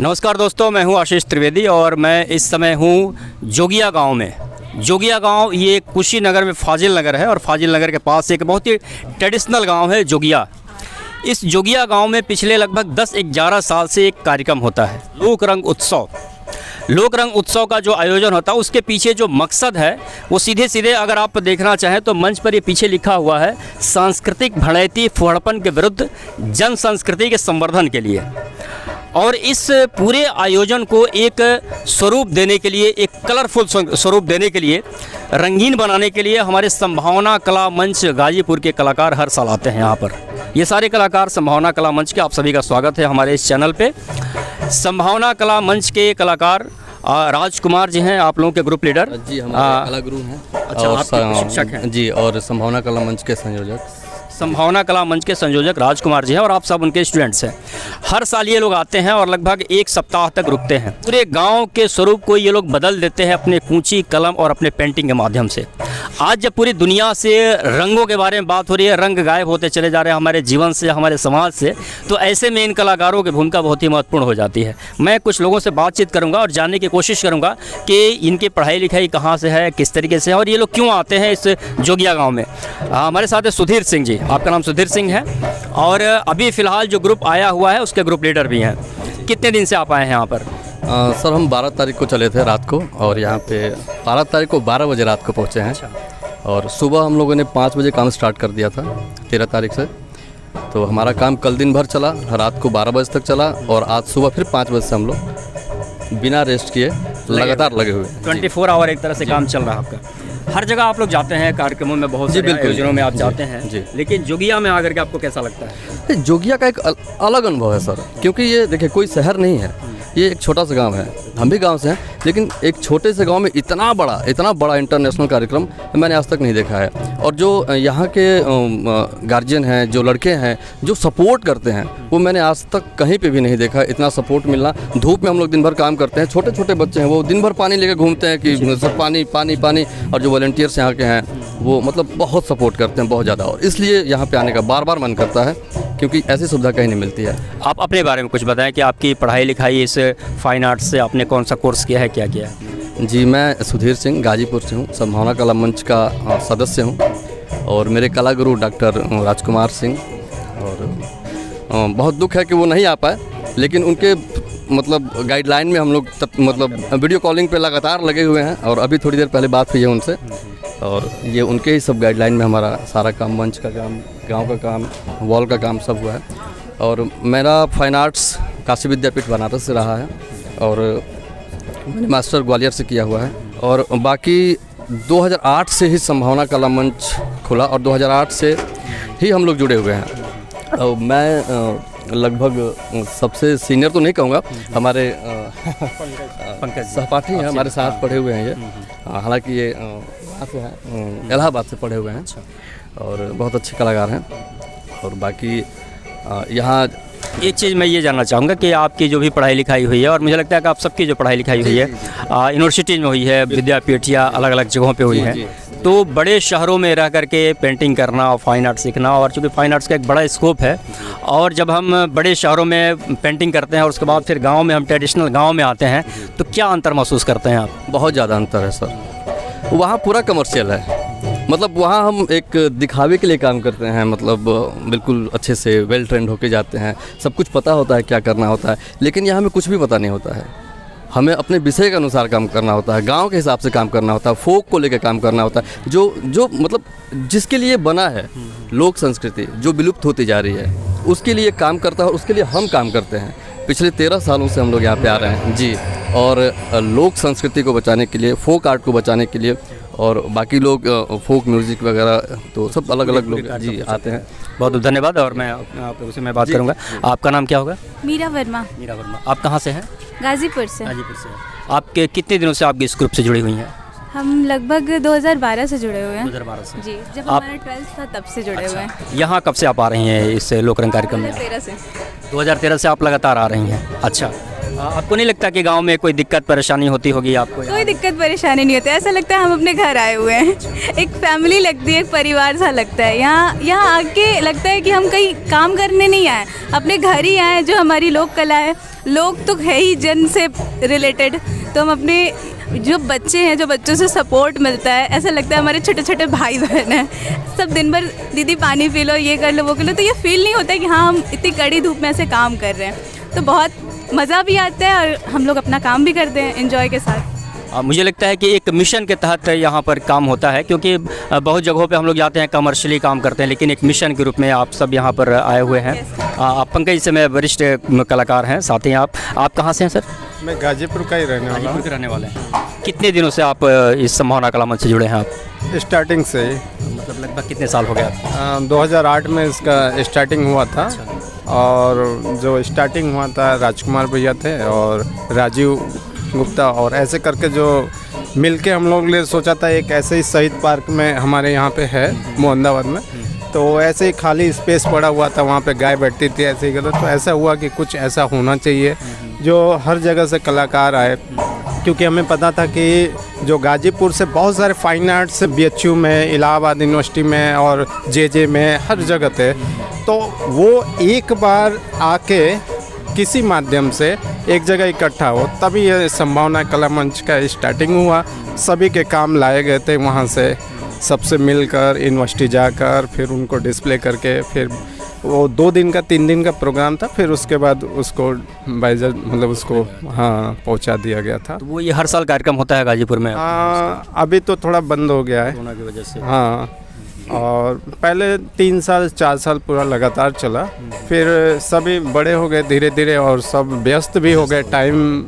नमस्कार दोस्तों, मैं हूं आशीष त्रिवेदी और मैं इस समय हूं जोगिया गांव में। जोगिया गांव ये कुशीनगर में फाजिल नगर है और फाजिल नगर के पास एक बहुत ही ट्रेडिशनल गांव है जोगिया। इस जोगिया गांव में पिछले लगभग 10-11 साल से एक कार्यक्रम होता है, लोक रंग उत्सव। लोक रंग उत्सव का जो आयोजन होता है उसके पीछे जो मकसद है वो सीधे सीधे अगर आप देखना चाहें तो मंच पर ये पीछे लिखा हुआ है, सांस्कृतिक भड़ैती फुहड़पन के विरुद्ध जन संस्कृति के संवर्धन के लिए। और इस पूरे आयोजन को एक स्वरूप देने के लिए, एक कलरफुल स्वरूप देने के लिए, रंगीन बनाने के लिए हमारे संभावना कला मंच गाजीपुर के कलाकार हर साल आते हैं यहाँ पर। ये सारे कलाकार संभावना कला मंच के, आप सभी का स्वागत है हमारे इस चैनल पे। संभावना कला मंच के कलाकार राजकुमार जी हैं, आप लोगों के ग्रुप लीडर। जी, हमारे कला गुरु हैं। अच्छा, आप शिक्षक हैं जी, और संभावना कला मंच के संयोजक। संभावना कला मंच के संयोजक राजकुमार जी हैं और आप सब उनके स्टूडेंट्स हैं। हर साल ये लोग आते हैं और लगभग 1 सप्ताह तक रुकते हैं। पूरे गांव के स्वरूप को ये लोग बदल देते हैं अपने कूंची, कलम और अपने पेंटिंग के माध्यम से। आज जब पूरी दुनिया से रंगों के बारे में बात हो रही है, रंग गायब होते चले जा रहे हैं हमारे जीवन से, हमारे समाज से, तो ऐसे में इन कलाकारों की भूमिका बहुत ही महत्वपूर्ण हो जाती है। मैं कुछ लोगों से बातचीत करूँगा और जानने की कोशिश करूँगा कि इनकी पढ़ाई लिखाई कहाँ से है, किस तरीके से है और ये लोग क्यों आते हैं इस जोगिया गाँव में। हमारे साथ है सुधीर सिंह जी, आपका नाम सुधीर सिंह है और अभी फ़िलहाल जो ग्रुप आया हुआ है उसके ग्रुप लीडर भी हैं। कितने दिन से आप आए हैं यहाँ पर? सर, हम 12 तारीख को चले थे रात को और यहाँ पे 12 तारीख को 12 बजे रात को पहुँचे हैं। और सुबह हम लोगों ने 5 बजे काम स्टार्ट कर दिया था 13 तारीख से। तो हमारा काम कल दिन भर चला, रात को 12 बजे तक चला और आज सुबह फिर 5 बजे से हम लोग बिना रेस्ट किए लगातार लगे हुए। 24 आवर एक तरह से काम चल रहा है आपका। हर जगह आप लोग जाते हैं कार्यक्रमों में, बहुत सारे आयोजनों में आप जाते हैं जी। लेकिन जोगिया में आकर के आपको कैसा लगता है? जोगिया का एक अलग अनुभव है सर, क्योंकि ये देखिए कोई शहर नहीं है, ये एक छोटा सा गांव है। हम भी गांव से हैं, लेकिन एक छोटे से गांव में इतना बड़ा इंटरनेशनल कार्यक्रम मैंने आज तक नहीं देखा है। और जो यहाँ के गार्जियन हैं, जो लड़के हैं, जो सपोर्ट करते हैं, वो मैंने आज तक कहीं पे भी नहीं देखा। इतना सपोर्ट मिलना, धूप में हम लोग दिन भर काम करते हैं, छोटे छोटे बच्चे हैं वो दिन भर पानी लेके घूमते हैं कि सब पानी पानी पानी। और जो वॉलंटियर्स यहाँ के हैं वो मतलब बहुत सपोर्ट करते हैं, बहुत ज़्यादा। और इसलिए यहाँ पे आने का बार बार मन करता है, क्योंकि ऐसी सुविधा कहीं नहीं मिलती है। आप अपने बारे में कुछ बताएं कि आपकी पढ़ाई लिखाई इस फाइन आर्ट्स से आपने कौन सा कोर्स किया है, क्या किया है? जी, मैं सुधीर सिंह गाजीपुर से हूँ, संभावना कला मंच का सदस्य हूँ और मेरे कला गुरु डॉक्टर राजकुमार सिंह। और बहुत दुख है कि वो नहीं आ पाए, लेकिन उनके मतलब गाइडलाइन में हम लोग मतलब वीडियो कॉलिंग पे लगातार लगे हुए हैं और अभी थोड़ी देर पहले बात हुई है उनसे। और ये उनके ही सब गाइडलाइन में हमारा सारा काम, मंच का काम, गांव का काम, वॉल का काम सब हुआ है। और मेरा फाइन आर्ट्स काशी विद्यापीठ बनारस से रहा है और मैंने मास्टर ग्वालियर से किया हुआ है। और बाकी 2008 से ही संभावना कला मंच खुला और 2008 से ही हम लोग जुड़े हुए हैं। और मैं लगभग सबसे सीनियर तो नहीं कहूँगा, हमारे पंकज सहपाठी हैं, हमारे साथ पढ़े हुए हैं ये। हालांकि ये इलाहाबाद से पढ़े हुए हैं और बहुत अच्छे कलाकार हैं। और बाकी यहाँ एक चीज़ मैं ये जानना चाहूँगा कि आपकी जो भी पढ़ाई लिखाई हुई है, और मुझे लगता है कि आप सबकी जो पढ़ाई लिखाई हुई है यूनिवर्सिटीज़ में हुई है, विद्यापीठ या अलग अलग जगहों पे हुई है, तो बड़े शहरों में रह करके पेंटिंग करना और फाइन आर्ट सीखना, और चूँकि फाइन आर्ट्स का एक बड़ा स्कोप है, और जब हम बड़े शहरों में पेंटिंग करते हैं और उसके बाद फिर गाँव में हम ट्रेडिशनल गाँव में आते हैं, तो क्या अंतर महसूस करते हैं आप? बहुत ज़्यादा अंतर है सर। वहाँ पूरा कमर्शियल है, मतलब वहाँ हम एक दिखावे के लिए काम करते हैं, मतलब बिल्कुल अच्छे से वेल ट्रेंड होके जाते हैं, सब कुछ पता होता है क्या करना होता है। लेकिन यहाँ हमें कुछ भी पता नहीं होता है, हमें अपने विषय के अनुसार काम करना होता है, गांव के हिसाब से काम करना होता है, फोक को लेकर काम करना होता है, जो मतलब जिसके लिए बना है लोक संस्कृति, जो विलुप्त होती जा रही है, उसके लिए काम करता है और उसके लिए हम काम करते हैं। पिछले 13 सालों से हम लोग यहाँ पे आ रहे हैं जी। और लोक संस्कृति को बचाने के लिए, फोक आर्ट को बचाने के लिए, और बाकी लोग फोक म्यूज़िक वगैरह तो सब अलग अलग लोग जी आते हैं। बहुत बहुत धन्यवाद। और मैं आप लोगों से मैं बात करूंगा। आपका नाम क्या होगा? मीरा वर्मा। मीरा वर्मा, आप कहाँ से हैं? गाजीपुर से। गाजीपुर से। आपके कितने दिनों से आप इस ग्रुप से जुड़ी हुई हैं? हम लगभग 2012 से जुड़े हुए हैं। 2012 से जी, जब हमारा 12th था तब से जुड़े हुए हैं। यहाँ कब से आप आ रही हैं इस लोक रंग कार्यक्रम में? 2013 से। 2013 से आप लगातार आ रही हैं। अच्छा, आपको नहीं लगता कि गांव में कोई दिक्कत परेशानी होती होगी आपको? कोई दिक्कत परेशानी नहीं होती, ऐसा लगता है हम अपने घर आए हुए हैं। एक फैमिली लगती है, एक परिवार सा लगता है। यहाँ आके लगता है कि हम कहीं काम करने नहीं आए, अपने घर ही आए। जो हमारी लोक कला है लोग तो है ही जन से रिलेटेड, तो हम अपने जो बच्चे हैं, जो बच्चों से सपोर्ट मिलता है, ऐसा लगता है हमारे छोटे छोटे भाई बहन हैं। सब दिन भर दीदी पानी पी लो, ये कर लो, वो कर लो, तो ये फील नहीं होता है कि हाँ हम इतनी कड़ी धूप में ऐसे काम कर रहे हैं। तो बहुत मज़ा भी आता है और हम लोग अपना काम भी करते हैं एंजॉय के साथ। मुझे लगता है कि एक मिशन के तहत यहाँ पर काम होता है, क्योंकि बहुत जगहों पे हम लोग जाते हैं कमर्शियली काम करते हैं, लेकिन एक मिशन के रूप में आप सब यहाँ पर आए हुए हैं। आप पंकज से मैं वरिष्ठ कलाकार हैं, साथ ही आप कहाँ से हैं सर? मैं गाजीपुर का ही रहने वाला गाजीपुर के रहने वाले हैं। कितने दिनों से आप इस संभावना कला मंच से जुड़े हैं आप? हूँ स्टार्टिंग से ही। मतलब लगभग कितने साल हो गए आपको? 2008 में इसका स्टार्टिंग हुआ था। और जो स्टार्टिंग हुआ था राजकुमार भैया थे और राजीव गुप्ता, और ऐसे करके जो मिलके हम लोग ने सोचा था एक ऐसे ही शहीद पार्क में हमारे यहाँ पे है मोहम्मदाबाद में, तो ऐसे ही खाली स्पेस पड़ा हुआ था, वहाँ पे गाय बैठती थी ऐसे ही करते, तो ऐसा हुआ कि कुछ ऐसा होना चाहिए जो हर जगह से कलाकार आए, क्योंकि हमें पता था कि जो गाजीपुर से बहुत सारे फाइन आर्ट्स BHU में, इलाहाबाद यूनिवर्सिटी में और JJ में हर जगह थे, तो वो एक बार आके किसी माध्यम से एक जगह इकट्ठा हो, तभी ये संभावना कला मंच का स्टार्टिंग हुआ। सभी के काम लाए गए थे वहाँ से, सबसे मिलकर यूनिवर्सिटी जाकर फिर उनको डिस्प्ले करके, फिर वो 2 दिन का 3 दिन का प्रोग्राम था, फिर उसके बाद उसको बाइजर मतलब उसको पहुँचा दिया गया था। तो वो ये हर साल कार्यक्रम होता है गाजीपुर में? अभी तो थोड़ा बंद हो गया है कोरोना की वजह से। हाँ, और पहले 3 साल 4 साल पूरा लगातार चला, फिर सभी बड़े हो गए धीरे धीरे और सब व्यस्त भी हो गए टाइम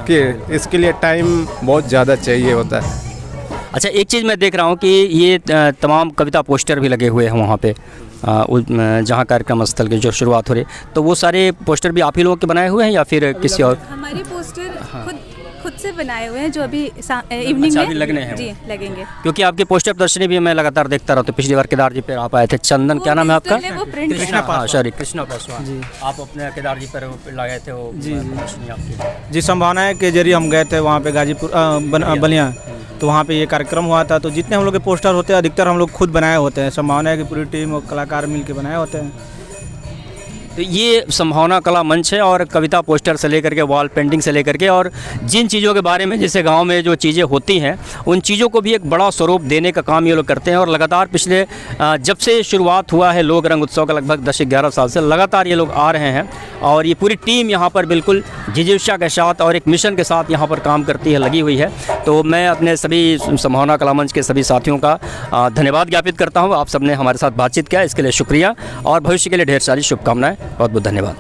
के, इसके लिए टाइम बहुत ज़्यादा चाहिए होता है। अच्छा, एक चीज़ मैं देख रहा हूँ कि ये तमाम कविता पोस्टर भी लगे हुए हैं वहाँ पे, जहाँ कार्यक्रम स्थल की जो शुरुआत हो रही, तो वो सारे पोस्टर भी आप ही लोगों के बनाए हुए हैं या फिर किसी और? हमारे पोस्टर खुद से बनाए हुए हैं, जो अभी इवनिंग में लगने हैं जी लगेंगे। क्योंकि आपकी पोस्टर प्रदर्शनी भी मैं लगातार देखता रहा, तो पिछली बार केदार जी पे आप आए थे, चंदन क्या नाम है आपका? वो प्रिंट कृष्णा पासवान जी, आप अपने केदार जी पर लगाए थे वो प्रदर्शनी आपकी? जी, संभावना है के जरिए हम गए थे वहाँ पे गाजीपुर बलिया, तो वहाँ पे ये कार्यक्रम हुआ था, तो जितने हम लोग के पोस्टर होते हैं अधिकतर हम लोग खुद बनाए होते हैं। संभावना है कि पूरी टीम और कलाकार मिल के बनाए होते हैं। तो ये संभावना कला मंच है, और कविता पोस्टर से लेकर के वॉल पेंटिंग से लेकर के, और जिन चीज़ों के बारे में जैसे गांव में जो चीज़ें होती हैं उन चीज़ों को भी एक बड़ा स्वरूप देने का काम ये लोग करते हैं। और लगातार पिछले जब से शुरुआत हुआ है लोक रंग उत्सव का, लगभग 10-11 साल से लगातार ये लोग आ रहे हैं, और ये पूरी टीम यहाँ पर बिल्कुल जिज्ञासा के साथ और एक मिशन के साथ यहाँ पर काम करती है, लगी हुई है। तो मैं अपने सभी संभावना कला मंच के सभी साथियों का धन्यवाद ज्ञापित करता हूँ। आप सबने हमारे साथ बातचीत किया, इसके लिए शुक्रिया, और भविष्य के लिए ढेर सारी शुभकामनाएं। बहुत बहुत धन्यवाद।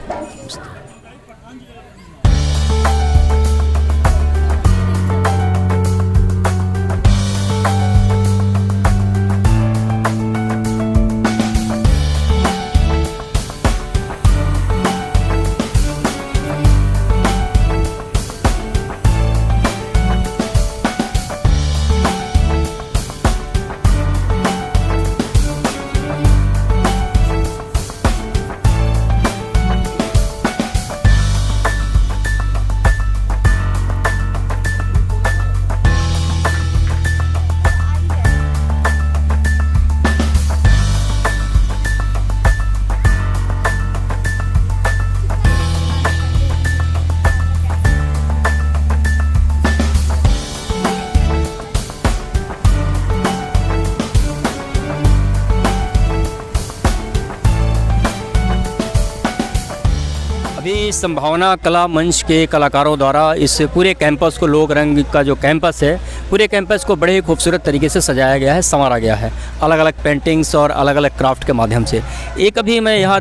अभी संभावना कला मंच के कलाकारों द्वारा इस पूरे कैंपस को, लोक रंग का जो कैंपस है, पूरे कैंपस को बड़े ही खूबसूरत तरीके से सजाया गया है, संवारा गया है, अलग अलग पेंटिंग्स और अलग अलग क्राफ्ट के माध्यम से। एक अभी मैं यहाँ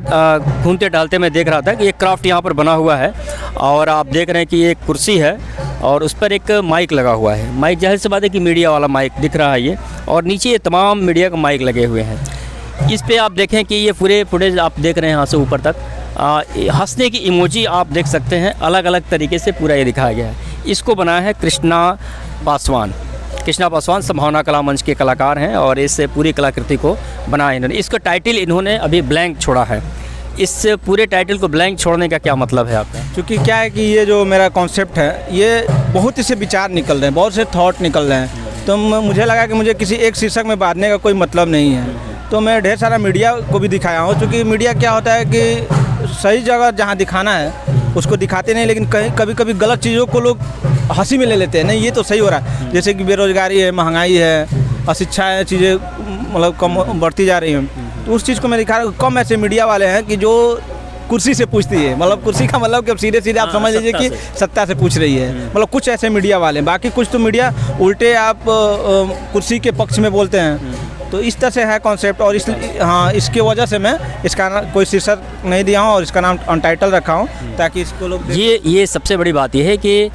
घूमते टहलते मैं देख रहा था कि एक क्राफ्ट यहाँ पर बना हुआ है, और आप देख रहे हैं कि एक कुर्सी है और उस पर एक माइक लगा हुआ है। माइक जाहिर सी बात है कि मीडिया वाला माइक दिख रहा है ये, और नीचे ये तमाम मीडिया का माइक लगे हुए हैं। इस पे आप देखें कि ये पूरे फुटेज आप देख रहे हैं यहाँ से ऊपर तक, हंसने की इमोजी आप देख सकते हैं, अलग अलग तरीके से पूरा ये दिखाया गया है। इसको बनाया है कृष्णा पासवान। कृष्णा पासवान संभावना कला मंच के कलाकार हैं, और इस पूरी कलाकृति को बनाया इन्होंने। इसका टाइटल इन्होंने अभी ब्लैंक छोड़ा है। इस पूरे टाइटल को ब्लैंक छोड़ने का क्या मतलब है आपका? क्योंकि क्या है कि ये जो मेरा कॉन्सेप्ट है, ये बहुत से विचार निकल रहे हैं, बहुत से थॉट निकल रहे हैं, तो मुझे लगा कि मुझे किसी एक शीर्षक में बांधने का कोई मतलब नहीं है। तो मैं ढेर सारा मीडिया को भी दिखाया हूँ, क्योंकि मीडिया क्या होता है कि सही जगह जहाँ दिखाना है उसको दिखाते नहीं, लेकिन कहीं कभी कभी गलत चीज़ों को लोग हंसी में ले लेते हैं। नहीं, ये तो सही हो रहा है, जैसे कि बेरोजगारी है, महंगाई है, अशिक्षा है, चीज़ें मतलब कम बढ़ती जा रही हैं। तो उस चीज़ को मैं दिखा रहा हूँ। कम ऐसे मीडिया वाले हैं कि जो कुर्सी से पूछती है, मतलब कुर्सी का मतलब कि अब सीधे सीधे आप समझ लीजिए कि सत्ता से पूछ रही है। मतलब कुछ ऐसे मीडिया वाले हैं, बाकी कुछ तो मीडिया उल्टे आप कुर्सी के पक्ष में बोलते हैं। तो इस तरह से है कॉन्सेप्ट, और इसके वजह से मैं इसका कोई शीर्षक नहीं दिया हूँ और इसका नाम अनटाइटल रखा हूँ, ताकि इसको लोग ये सबसे बड़ी बात यह है कि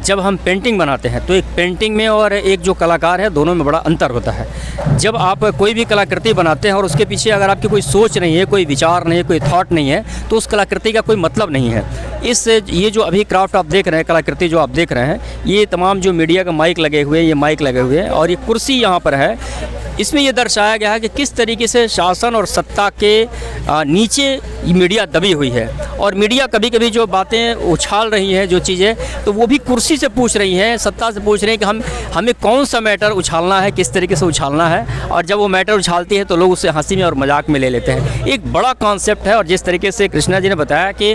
जब हम पेंटिंग बनाते हैं तो एक पेंटिंग में और एक जो कलाकार है दोनों में बड़ा अंतर होता है। जब आप कोई भी कलाकृति बनाते हैं और उसके पीछे अगर आपकी कोई सोच नहीं है, कोई विचार नहीं है, कोई थॉट नहीं है, तो उस कलाकृति का कोई मतलब नहीं है। ये जो अभी क्राफ्ट आप देख रहे हैं, कलाकृति जो आप देख रहे हैं, ये तमाम जो मीडिया का माइक लगे हुए हैं, ये माइक लगे हुए हैं और ये कुर्सी यहाँ पर है, इसमें ये दर्शाया गया है कि किस तरीके से शासन और सत्ता के नीचे मीडिया दबी हुई है। और मीडिया कभी कभी जो बातें उछाल रही हैं, जो चीज़ें, तो वो भी कुर्सी से पूछ रही हैं, सत्ता से पूछ रही हैं कि हमें कौन सा मैटर उछालना है, किस तरीके से उछालना है। और जब वो मैटर उछालती है तो लोग उसे हंसी में और मजाक में ले लेते हैं। एक बड़ा कॉन्सेप्ट है। और जिस तरीके से कृष्णा जी ने बताया कि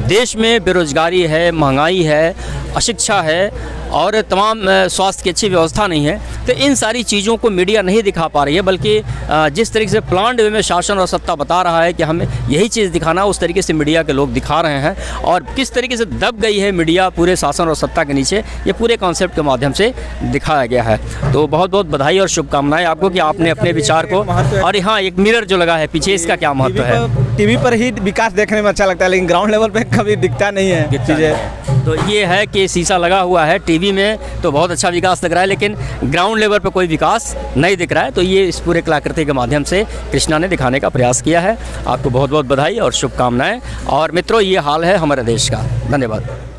देश में बेरोजगारी है, महंगाई है, अशिक्षा है और तमाम स्वास्थ्य की अच्छी व्यवस्था नहीं है, तो इन सारी चीज़ों को मीडिया नहीं दिखा पा रही है, बल्कि जिस तरीके से प्लान्ड वे में शासन और सत्ता बता रहा है कि हमें यही चीज़ दिखाना, उस तरीके से मीडिया के लोग दिखा रहे हैं। और किस तरीके से दब गई है मीडिया पूरे शासन और सत्ता के नीचे, ये पूरे कॉन्सेप्ट के माध्यम से दिखाया गया है। तो बहुत बहुत बधाई और शुभकामनाएं आपको कि आपने अपने विचार को, और यहाँ एक मिरर जो लगा है पीछे, इसका क्या महत्व है? टीवी पर ही विकास देखने में अच्छा लगता है, लेकिन ग्राउंड लेवल पे कभी दिखता नहीं है चीज़ें। तो ये है कि शीशा लगा हुआ है टीवी में, तो बहुत अच्छा विकास लग रहा है, लेकिन ग्राउंड लेवल पर कोई विकास नहीं दिख रहा है। तो ये इस पूरे कलाकृति के माध्यम से कृष्णा ने दिखाने का प्रयास किया है। आपको बहुत बहुत बधाई और शुभकामनाएं। और मित्रों, ये हाल है हमारे देश का। धन्यवाद।